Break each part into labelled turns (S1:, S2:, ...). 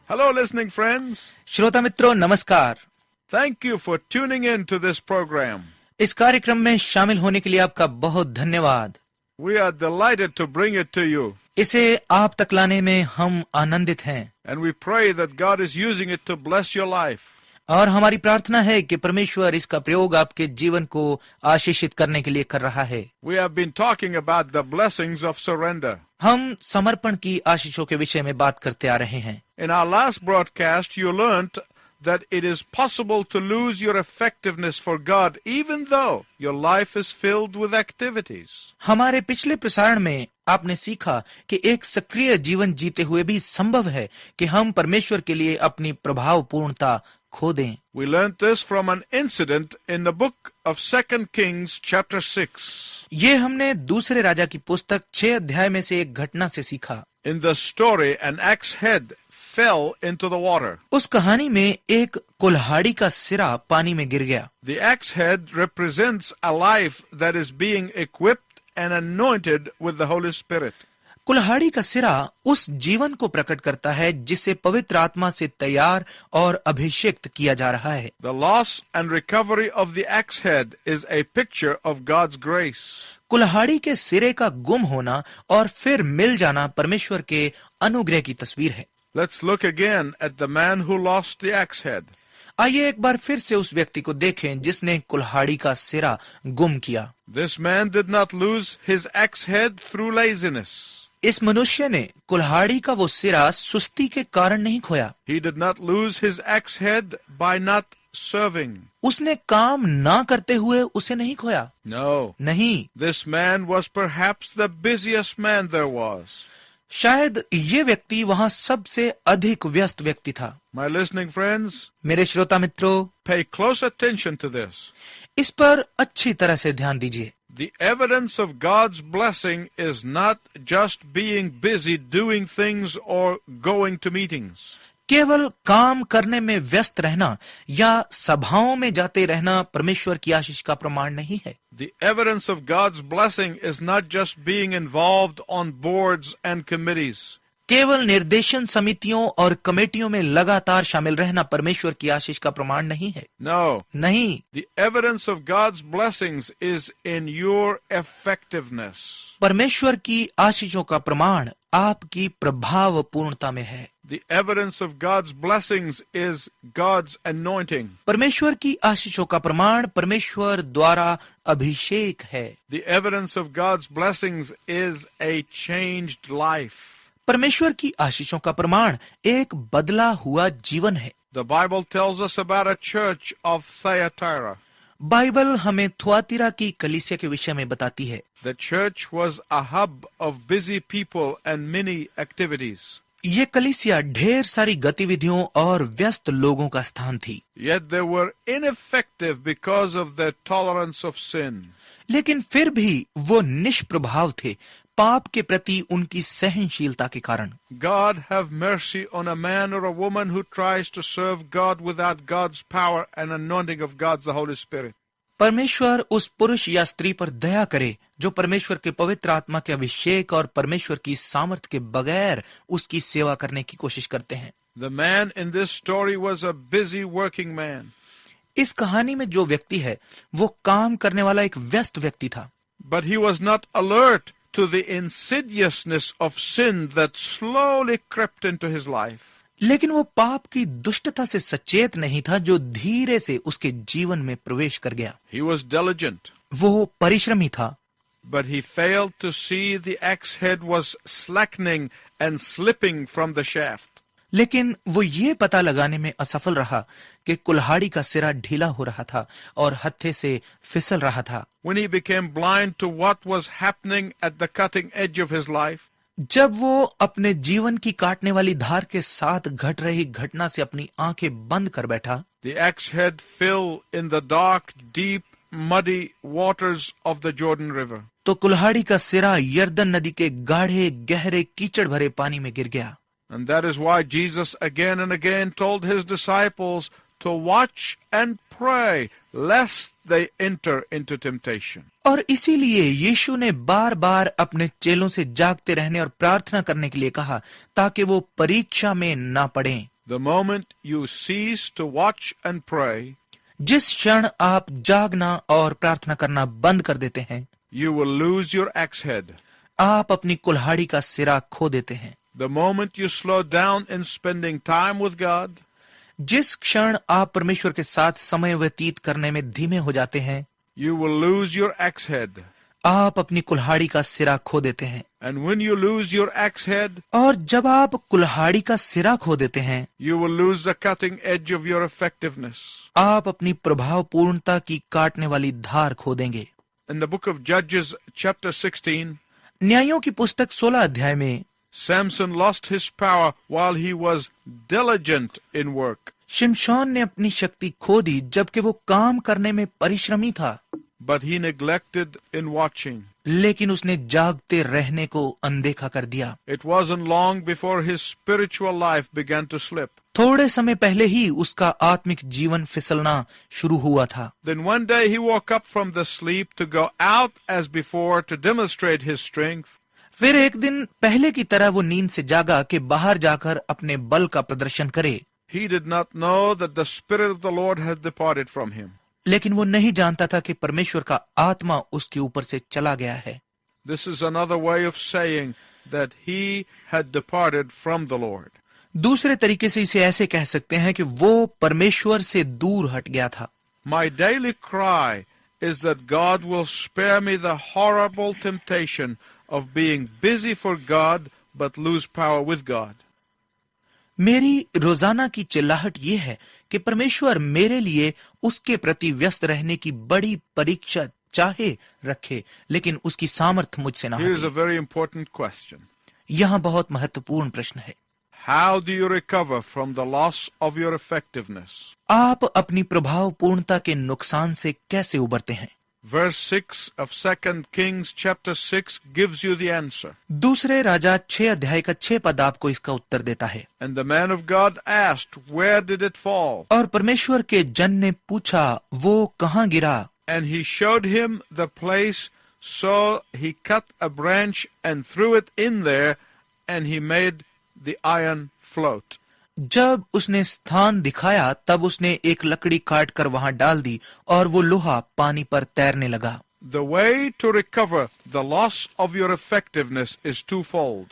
S1: Hello, listening friends.
S2: श्रोता मित्रों नमस्कार।
S1: Thank you for tuning in to this program.
S2: इस कार्यक्रम में शामिल होने के लिए आपका बहुत धन्यवाद।
S1: We are delighted to bring it to you,
S2: इसे आप तक लाने में हम आनंदित हैं
S1: and we pray that God is using it to bless your life.
S2: और हमारी प्रार्थना है कि परमेश्वर इसका प्रयोग आपके जीवन को आशीषित करने के लिए कर रहा है।
S1: We have been talking about the blessings of surrender.
S2: हम समर्पण की आशीषों के विषय में बात करते आ रहे हैं।
S1: In our last broadcast, you learned that it is possible to lose your effectiveness for God even though your life is filled with activities.
S2: हमारे पिछले प्रसारण में आपने सीखा कि एक सक्रिय जीवन जीते हुए भी संभव है कि हम परमेश्वर के लिए अपनी प्रभावपूर्णता खो दें।
S1: We learned this from an incident in the book of 2 Kings chapter 6.
S2: ये हमने दूसरे राजा की पुस्तक 6 अध्याय में से एक घटना से सीखा।
S1: In the story, an axe head fell into the water.
S2: उस कहानी में एक कुल्हाड़ी का सिरा पानी में गिर गया।
S1: The axe head represents a life that is being equipped and anointed with the Holy Spirit.
S2: कुल्हाड़ी का सिरा उस जीवन को प्रकट करता है जिसे पवित्र आत्मा से तैयार और अभिषेक्त किया जा रहा है।
S1: The loss and recovery of the axe head is a picture of God's grace.
S2: कुल्हाड़ी के सिरे का गुम होना और फिर मिल जाना परमेश्वर के अनुग्रह की तस्वीर है।
S1: Let's look again at the man who lost the axe head.
S2: आइए एक बार फिर से उस व्यक्ति को देखें जिसने कुल्हाड़ी का सिरा गुम किया।
S1: This man did not lose his axe head through laziness.
S2: इस मनुष्य ने कुल्हाड़ी का वो सिरा सुस्ती के कारण नहीं खोया।
S1: He did not lose his axe head by not serving.
S2: उसने काम ना करते हुए उसे नहीं खोया।
S1: No.
S2: नहीं,
S1: This man was perhaps the busiest man there was.
S2: शायद ये व्यक्ति वहाँ सबसे अधिक व्यस्त व्यक्ति था।
S1: My listening friends,
S2: मेरे श्रोता मित्रों,
S1: pay close attention to this.
S2: इस पर अच्छी तरह से ध्यान दीजिए।
S1: The evidence of God's blessing is not just being busy doing things or going to meetings.
S2: केवल काम करने में व्यस्त रहना या सभाओं में जाते रहना परमेश्वर की आशीष का प्रमाण नहीं है।
S1: The evidence of God's blessing is not just being involved on boards and committees.
S2: केवल निर्देशन समितियों और कमेटियों में लगातार शामिल रहना परमेश्वर की आशीष का प्रमाण नहीं है।
S1: No.
S2: नहीं,
S1: The evidence of God's blessings is in your effectiveness.
S2: परमेश्वर की आशीषों का प्रमाण आपकी प्रभावपूर्णता में है।
S1: The evidence of God's blessings is God's anointing.
S2: परमेश्वर की आशीषों का प्रमाण परमेश्वर द्वारा अभिषेक है।
S1: The evidence of God's blessings is a changed life.
S2: परमेश्वर की आशीषों का प्रमाण एक बदला हुआ जीवन है।
S1: The Bible tells us about a church of Thyatira.
S2: Bible हमें थुआतिरा की कलीसिया के विषय में बताती है।
S1: The church was a hub of busy people and many activities.
S2: ये कलीसिया ढेर सारी गतिविधियों और व्यस्त लोगों का स्थान थी।
S1: Yet they were ineffective because of their tolerance of sin.
S2: लेकिन फिर भी वो निष्प्रभाव थे पाप के प्रति उनकी सहनशीलता के कारण।
S1: God have mercy on a man or a woman who tries to serve God without God's power and anointing of God's the Holy Spirit.
S2: परमेश्वर उस पुरुष या स्त्री पर दया करे जो परमेश्वर के पवित्र आत्मा के अभिषेक और परमेश्वर की सामर्थ्य के बगैर उसकी सेवा करने की कोशिश करते हैं।
S1: The man in this story was a busy working man.
S2: इस कहानी में जो व्यक्ति है वो काम करने वाला एक व्यस्त व्यक्ति था।
S1: But he was not alert to the insidiousness of sin that slowly crept into his life.
S2: लेकिन वो पाप की दुष्टता से सचेत नहीं था जो धीरे से उसके जीवन में प्रवेश कर गया।
S1: He was diligent,
S2: वो परिश्रमी था,
S1: but he failed to see the axe head was slackening and slipping from the shaft.
S2: लेकिन वो ये पता लगाने में असफल रहा कि कुल्हाड़ी का सिरा ढीला हो रहा था और हत्थे से फिसल रहा था।
S1: When he became blind to what was happening at the cutting edge of his life,
S2: जब वो अपने जीवन की काटने वाली धार के साथ घट रही घटना से अपनी आंखें बंद कर बैठा,
S1: the axe head fell in the dark, deep, muddy waters of the Jordan River.
S2: तो कुल्हाड़ी का सिरा यर्दन नदी के गाढ़े गहरे कीचड़ भरे पानी में गिर गया।
S1: And that is why Jesus again and again told his disciples to watch and pray lest they enter into temptation.
S2: और इसीलिए यीशु ने बार बार अपने चेलों से जागते रहने और प्रार्थना करने के लिए कहा ताकि वो परीक्षा में ना पड़ें।
S1: The moment you cease to watch and pray,
S2: जिस क्षण आप जागना और प्रार्थना करना बंद कर देते हैं,
S1: you will lose your axe head.
S2: आप अपनी कुल्हाड़ी का सिरा खो देते हैं।
S1: The moment you slow down in spending time with God,
S2: जिस क्षण आप परमेश्वर के साथ समय व्यतीत करने में धीमे हो जाते हैं,
S1: you will lose your axe head.
S2: आप अपनी कुल्हाड़ी का सिरा खो देते हैं।
S1: And when you lose your axe head,
S2: और जब आप कुल्हाड़ी का सिरा खो देते हैं,
S1: you will lose the cutting edge of your effectiveness.
S2: आप अपनी प्रभावपूर्णता की काटने वाली धार खो देंगे।
S1: In the book of Judges, chapter 16,
S2: न्यायों की पुस्तक 16 अध्याय में
S1: Samson lost his power while he was diligent in work.
S2: शिमशोन ने अपनी शक्ति खो दी जबकि वो काम करने में परिश्रमी था,
S1: But he neglected in watching.
S2: लेकिन उसने जागते रहने को अनदेखा कर दिया।
S1: It wasn't long before his spiritual life began to slip.
S2: थोड़े समय पहले ही उसका आत्मिक जीवन फिसलना शुरू हुआ था।
S1: Then one day he woke up from the sleep to go out as before to demonstrate his strength.
S2: फिर एक दिन पहले की तरह वो नींद से जागा कि बाहर जाकर अपने बल का प्रदर्शन करे,
S1: He did not know that the Spirit of the Lord had departed from him.
S2: लेकिन वो नहीं जानता था कि परमेश्वर का आत्मा उसके ऊपर से चला गया है।
S1: This is another way of saying that he had departed from the Lord.
S2: दूसरे तरीके से इसे ऐसे कह सकते हैं कि वो परमेश्वर से दूर हट गया था।
S1: My daily cry is that God will spare me the horrible temptation of being busy for God but lose power with God.
S2: मेरी रोजाना की चिल्लाहट ये है कि परमेश्वर मेरे लिए उसके प्रति व्यस्त रहने की बड़ी परीक्षा चाहे रखे, लेकिन उसकी सामर्थ्य मुझसे ना
S1: Here is a
S2: हटे।
S1: very important question.
S2: यहाँ बहुत महत्वपूर्ण प्रश्न है।
S1: How do you recover from the loss of your effectiveness?
S2: आप अपनी प्रभावपूर्णता के नुकसान से कैसे उबरते हैं?
S1: Verse 6 of 2 Kings chapter 6 gives you the answer.
S2: दूसरे राजा 6 अध्याय का 6 पद आपको इसका उत्तर देता है।
S1: And the man of God asked, where did it fall?
S2: और परमेश्वर के जन ने पूछा, वो कहाँ गिरा?
S1: And he showed him the place, so he cut a branch and threw it in there, and he made the iron float.
S2: जब उसने स्थान दिखाया तब उसने एक लकड़ी काट कर वहां डाल दी और वो लोहा पानी पर तैरने लगा।
S1: The way to recover the loss of your effectiveness is twofold.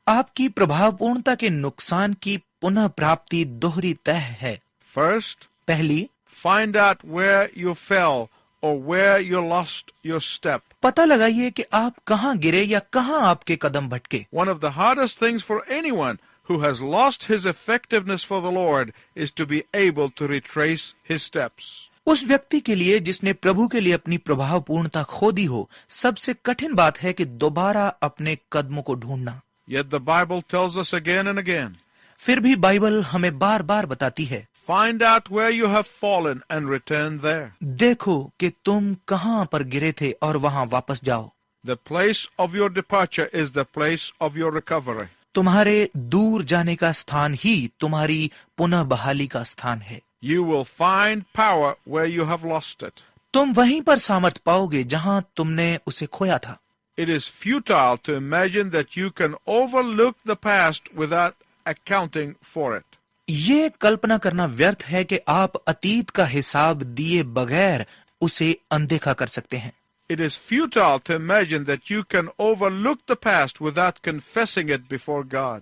S2: आपकी प्रभावपूर्णता के नुकसान की पुनः प्राप्ति दोहरी तह है।
S1: First,
S2: पहली,
S1: find out where you fell or where you lost your step.
S2: पता लगाइए कि आप कहाँ गिरे या कहाँ आपके कदम भटके।
S1: One of the hardest things for anyone who has lost his effectiveness for the Lord is to be able to retrace his steps.
S2: उस व्यक्ति के लिए जिसने प्रभु के लिए अपनी प्रभावपूर्णता खो दी हो, सबसे कठिन बात है कि दोबारा अपने कदमों को ढूंढना।
S1: Yet the Bible tells us again and again,
S2: फिर भी बाइबल हमें बार बार बताती है,
S1: find out where you have fallen and return there.
S2: देखो कि तुम कहाँ पर गिरे थे और वहां वापस जाओ।
S1: The place of your departure is the place of your recovery.
S2: तुम्हारे दूर जाने का स्थान ही तुम्हारी पुनः बहाली का स्थान है।
S1: You will find power where you have lost it.
S2: तुम वहीं पर सामर्थ पाओगे जहां तुमने उसे खोया था।
S1: It is futile to imagine that you can overlook the past without accounting for it.
S2: ये कल्पना करना व्यर्थ है कि आप अतीत का हिसाब दिए बगैर उसे अनदेखा कर सकते हैं।
S1: It is futile to imagine that you can overlook the past without confessing it before God.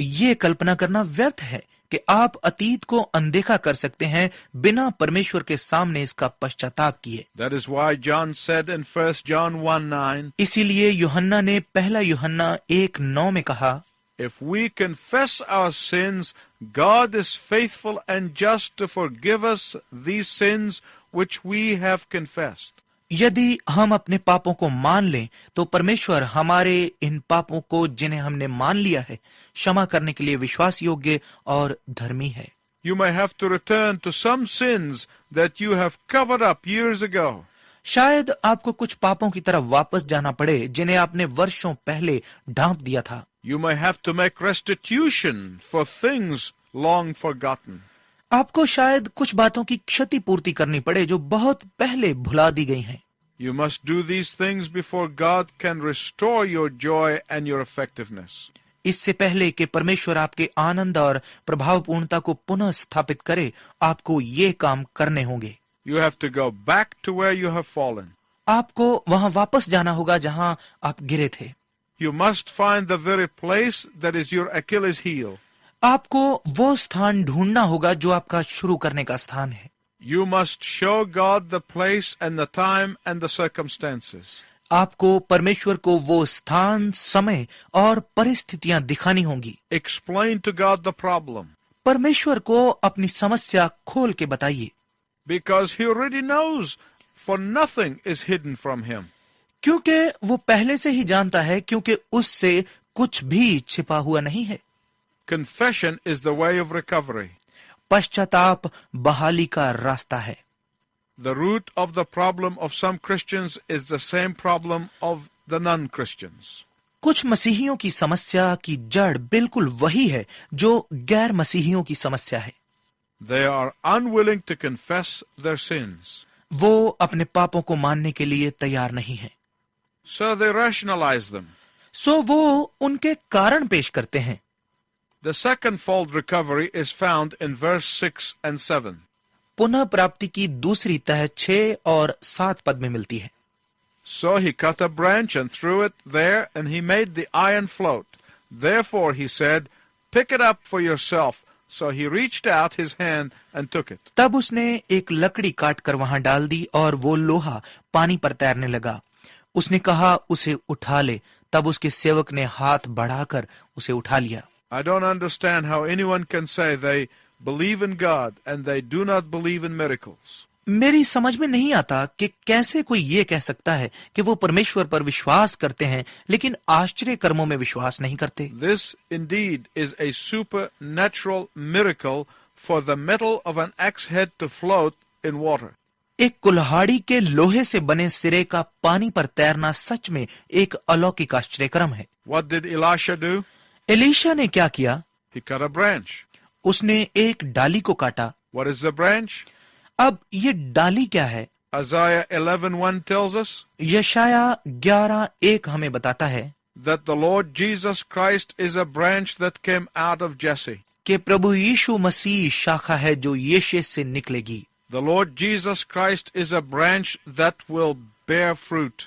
S2: ये कल्पना करना व्यर्थ है कि आप अतीत को अनदेखा कर सकते हैं बिना परमेश्वर के सामने इसका पश्चाताप किए।
S1: That is why John said in 1 John 1:9,
S2: इसीलिए यूहन्ना ने पहला यूहन्ना 1:9 में कहा,
S1: if we confess our sins, God is faithful and just to forgive us these sins which we have confessed.
S2: यदि हम अपने पापों को मान लें तो परमेश्वर हमारे इन पापों को जिन्हें हमने मान लिया है क्षमा करने के लिए विश्वास योग्य और धर्मी है।
S1: You may have to return to some sins that you have covered up years ago.
S2: शायद आपको कुछ पापों की तरफ वापस जाना पड़े जिन्हें आपने वर्षों पहले ढांप दिया था।
S1: You may have to make restitution for things long forgotten.
S2: आपको शायद कुछ बातों की क्षतिपूर्ति करनी पड़े जो बहुत पहले भुला दी गई हैं।
S1: You must do these things before God can restore your joy and your effectiveness.
S2: इससे पहले कि परमेश्वर आपके आनंद और प्रभावपूर्णता को पुनः स्थापित करे, आपको ये काम करने होंगे।
S1: You have to go back to where you have fallen.
S2: आपको वहां वापस जाना होगा जहां आप गिरे थे।
S1: You must find the very place that is your Achilles heel.
S2: आपको वो स्थान ढूंढना होगा जो आपका शुरू करने का स्थान है।
S1: You must show God the place and the time and the circumstances.
S2: आपको परमेश्वर को वो स्थान, समय और परिस्थितियां दिखानी होंगी।
S1: Explain to God the problem,
S2: परमेश्वर को अपनी समस्या खोल के बताइए,
S1: because He already knows, for nothing is hidden from Him.
S2: क्योंकि वो पहले से ही जानता है, क्योंकि उससे कुछ भी छिपा हुआ नहीं है।
S1: Confession is the way of recovery.
S2: पश्चाताप बहाली का रास्ता है।
S1: The root of the problem of some Christians is the same problem of the non-Christians.
S2: कुछ मसीहियों की समस्या की जड़ बिल्कुल वही है जो गैर मसीहियों की समस्या है।
S1: They are unwilling to confess their sins.
S2: वो अपने पापों को मानने के लिए तैयार नहीं है,
S1: So they rationalize them.
S2: सो वो उनके कारण पेश करते हैं।
S1: The second-fold recovery is found in verse 6 and 7.
S2: पुनः प्राप्ति की दूसरी तह 6 और 7 पद में मिलती है।
S1: So he cut a branch and threw it there, and he made the iron float. Therefore he said, Pick it up for yourself. So he reached out his hand and took it.
S2: तब उसने एक लकड़ी काट कर वहां डाल दी और वो लोहा पानी पर तैरने लगा। उसने कहा, उसे उठा ले। तब उसके सेवक ने हाथ बढ़ाकर उसे उठा लिया।
S1: I don't understand how anyone can say they believe in God and they do not believe in miracles.
S2: मेरी समझ में नहीं आता कि कैसे कोई ये कह सकता है कि वो परमेश्वर पर विश्वास करते हैं लेकिन आश्चर्य कर्मों में विश्वास नहीं करते।
S1: This indeed is a supernatural miracle for the metal of an axe head to float in water.
S2: एक कुल्हाड़ी के लोहे से बने सिरे का पानी पर तैरना सच में एक अलौकिक आश्चर्यक्रम है।
S1: What did Elisha do?
S2: Elisha ने क्या किया?
S1: He cut a branch.
S2: उसने एक डाली को काटा।
S1: What is the branch?
S2: अब ये डाली क्या है?
S1: Isaiah 11:1 tells us
S2: यशाया 11:1 हमें बताता है
S1: that the Lord Jesus Christ is a branch that came out of Jesse.
S2: कि प्रभु यीशु मसीह शाखा है जो यिशै से निकलेगी।
S1: The Lord Jesus Christ is a branch that will bear fruit.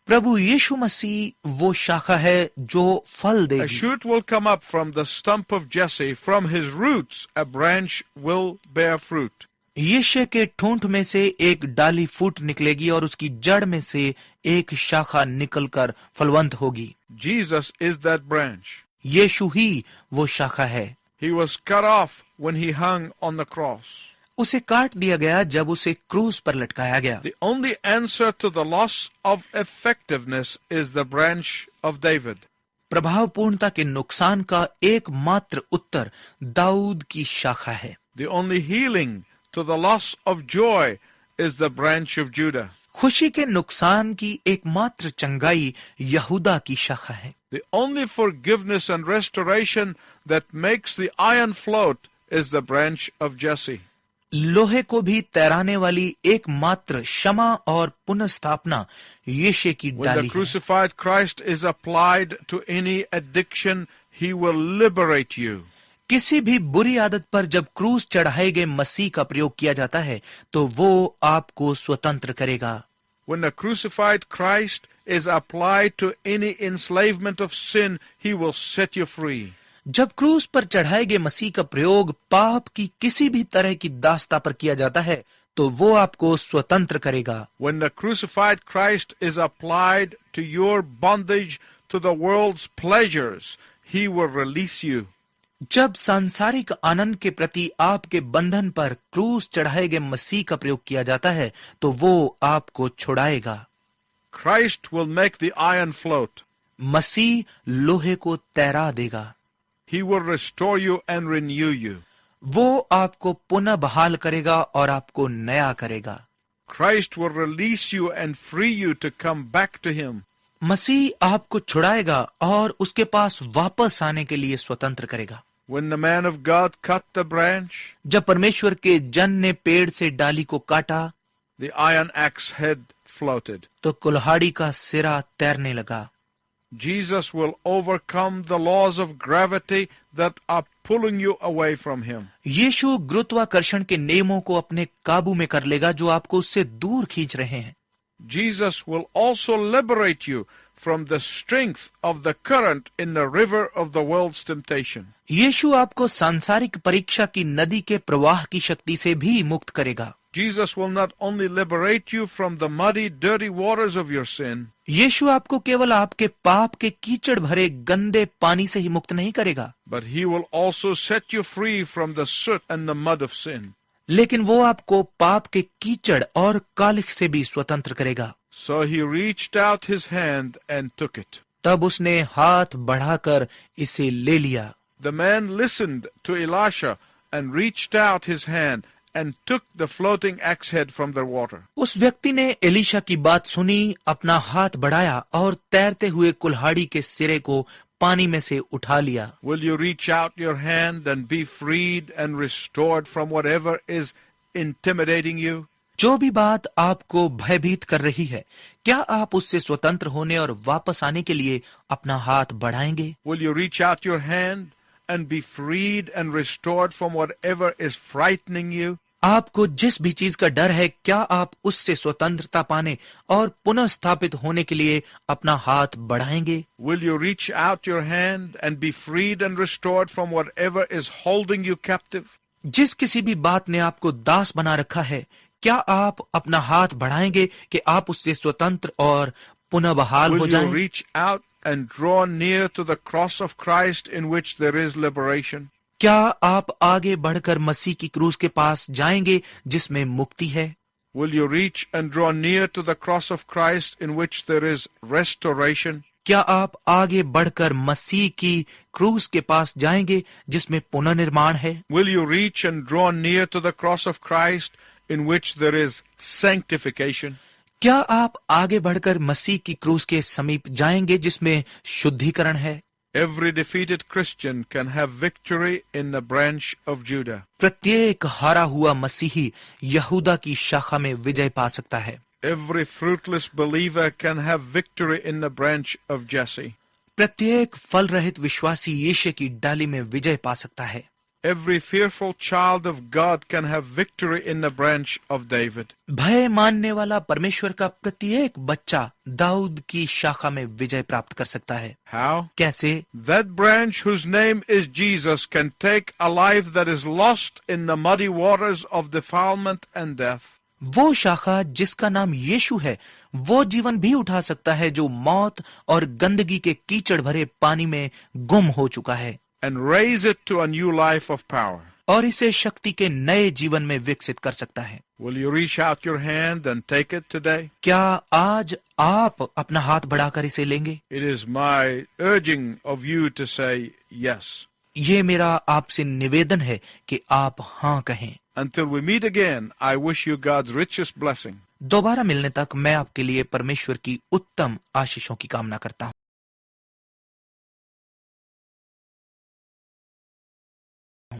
S2: प्रभु यीशु मसीह वो शाखा है जो फल
S1: A
S2: देगी।
S1: shoot will come up from the stump of Jesse. From his roots, a branch will bear fruit.
S2: यिशै के ठूंठ में से एक डाली फूट निकलेगी और उसकी जड़ में से एक शाखा निकलकर फलवंत होगी।
S1: Jesus is that branch.
S2: यीशु ही वो शाखा है।
S1: He was cut off when he hung on the cross.
S2: उसे काट दिया गया जब उसे क्रूस पर लटकाया गया।
S1: The only answer to the loss of effectiveness is the branch of David.
S2: प्रभावपूर्णता के नुकसान का एकमात्र उत्तर दाऊद की शाखा है।
S1: The only healing to the loss of joy is the branch of Judah.
S2: खुशी के नुकसान की एकमात्र चंगाई यहूदा की शाखा है।
S1: The only forgiveness and restoration that makes the iron float is the branch of Jesse.
S2: लोहे को भी तैराने वाली एकमात्र क्षमा और पुनर्स्थापना यिशै की
S1: When the
S2: डाली है।
S1: crucified Christ is applied to any addiction, he will liberate you.
S2: किसी भी बुरी आदत पर जब क्रूस चढ़ाए गए मसीह का प्रयोग किया जाता है तो वो आपको स्वतंत्र करेगा।
S1: When the crucified Christ is applied to any enslavement of sin, he will set you free.
S2: जब क्रूस पर चढ़ाए गए मसीह का प्रयोग पाप की किसी भी तरह की दास्ता पर किया जाता है तो वो आपको स्वतंत्र करेगा।
S1: When the crucified Christ is applied to your bondage to the world's pleasures, he will release you.
S2: जब सांसारिक आनंद के प्रति आपके बंधन पर क्रूस चढ़ाए गए मसीह का प्रयोग किया जाता है तो वो आपको छुड़ाएगा।
S1: Christ will make the iron float.
S2: मसीह लोहे को तैरा देगा।
S1: He will restore you and renew you.
S2: वो आपको पुनः बहाल करेगा और आपको नया करेगा।
S1: Christ will release you and free you to come back to him.
S2: मसीह आपको छुड़ाएगा और उसके पास वापस आने के लिए स्वतंत्र करेगा।
S1: When the man of God cut the branch,
S2: जब परमेश्वर के जन ने पेड़ से डाली को काटा
S1: the iron axe head floated.
S2: तो कुल्हाड़ी का सिरा तैरने लगा।
S1: Jesus will overcome the laws of gravity that are pulling you away from him.
S2: यीशु गुरुत्वाकर्षण के नियमों को अपने काबू में कर लेगा जो आपको उससे दूर खींच रहे हैं।
S1: Jesus will also liberate you from the strength of the current in the river of the world's temptation.
S2: यीशु आपको सांसारिक परीक्षा की नदी के प्रवाह की शक्ति से भी मुक्त करेगा।
S1: Jesus will not only liberate you from the muddy, dirty waters of your sin,
S2: यीशु आपको केवल आपके पाप के कीचड़ भरे गंदे पानी से ही मुक्त नहीं करेगा,
S1: but he will also set you free from the soot and the mud of sin.
S2: लेकिन वो आपको पाप के कीचड़ और कालिख से भी स्वतंत्र करेगा।
S1: So he reached out his hand and took it.
S2: तब उसने हाथ बढ़ाकर इसे ले लिया।
S1: The man listened to Elisha and reached out his hand and took the floating axe head from the water.
S2: उस व्यक्ति ने एलीशा की बात सुनी, अपना हाथ बढ़ाया और तैरते हुए कुल्हाड़ी के सिरे को पानी में से उठा लिया।
S1: Will you reach out your hand and be freed and restored from whatever is intimidating you?
S2: जो भी बात आपको भयभीत कर रही है, क्या आप उससे स्वतंत्र होने और वापस आने के लिए अपना हाथ बढ़ाएंगे?
S1: Will you reach out your hand and be freed and restored from whatever is frightening you?
S2: आपको जिस भी चीज का डर है, क्या आप उससे स्वतंत्रता पाने और पुनः स्थापित होने के लिए अपना हाथ बढ़ाएंगे?
S1: Will you reach out your hand and be freed and restored from whatever is holding you captive?
S2: जिस किसी भी बात ने आपको दास बना रखा है, क्या आप अपना हाथ बढ़ाएंगे कि आप उससे स्वतंत्र और पुनः बहाल हो
S1: Will you
S2: जाएं?
S1: reach out and draw near to the cross of Christ in which there is liberation?
S2: क्या आप आगे बढ़कर मसीह की क्रूस के पास जाएंगे जिसमें मुक्ति है?
S1: Will you reach and draw near to the cross of Christ in which there is restoration?
S2: क्या आप आगे बढ़कर मसीह की क्रूस के पास जाएंगे जिसमें पुनर्निर्माण है?
S1: Will you reach and draw near to the cross of Christ in which there is sanctification?
S2: क्या आप आगे बढ़कर मसीह की क्रूस के समीप जाएंगे जिसमें शुद्धिकरण है?
S1: Every defeated Christian can have victory in the branch of Judah.
S2: प्रत्येक हारा हुआ मसीही यहूदा की शाखा में विजय पा सकता है।
S1: Every fruitless believer can have victory in the branch of Jesse.
S2: प्रत्येक फल रहित विश्वासी यीशु की डाली में विजय पा सकता है।
S1: Every fearful child of God can have victory in the branch of David.
S2: भय मानने वाला परमेश्वर का प्रत्येक बच्चा दाऊद की शाखा में विजय प्राप्त कर सकता है।
S1: How?
S2: कैसे?
S1: That branch whose name is Jesus can take a life that is lost in the muddy waters of defilement and death.
S2: वो शाखा जिसका नाम यीशु है, वो जीवन भी उठा सकता है जो मौत और गंदगी के कीचड़ भरे पानी में गुम हो चुका है,
S1: and raise it to a new life of power.
S2: और इसे शक्ति के नए जीवन में विकसित कर सकता है।
S1: Will you reach out your hand and take it today?
S2: क्या आज आप अपना हाथ बढ़ाकर इसे लेंगे?
S1: It is my urging of you to say yes.
S2: ये मेरा आपसे निवेदन है कि आप हाँ कहें।
S1: Until we meet again, I wish you God's richest blessing.
S2: दोबारा मिलने तक मैं आपके लिए परमेश्वर की उत्तम आशीषों की कामना करता हूँ।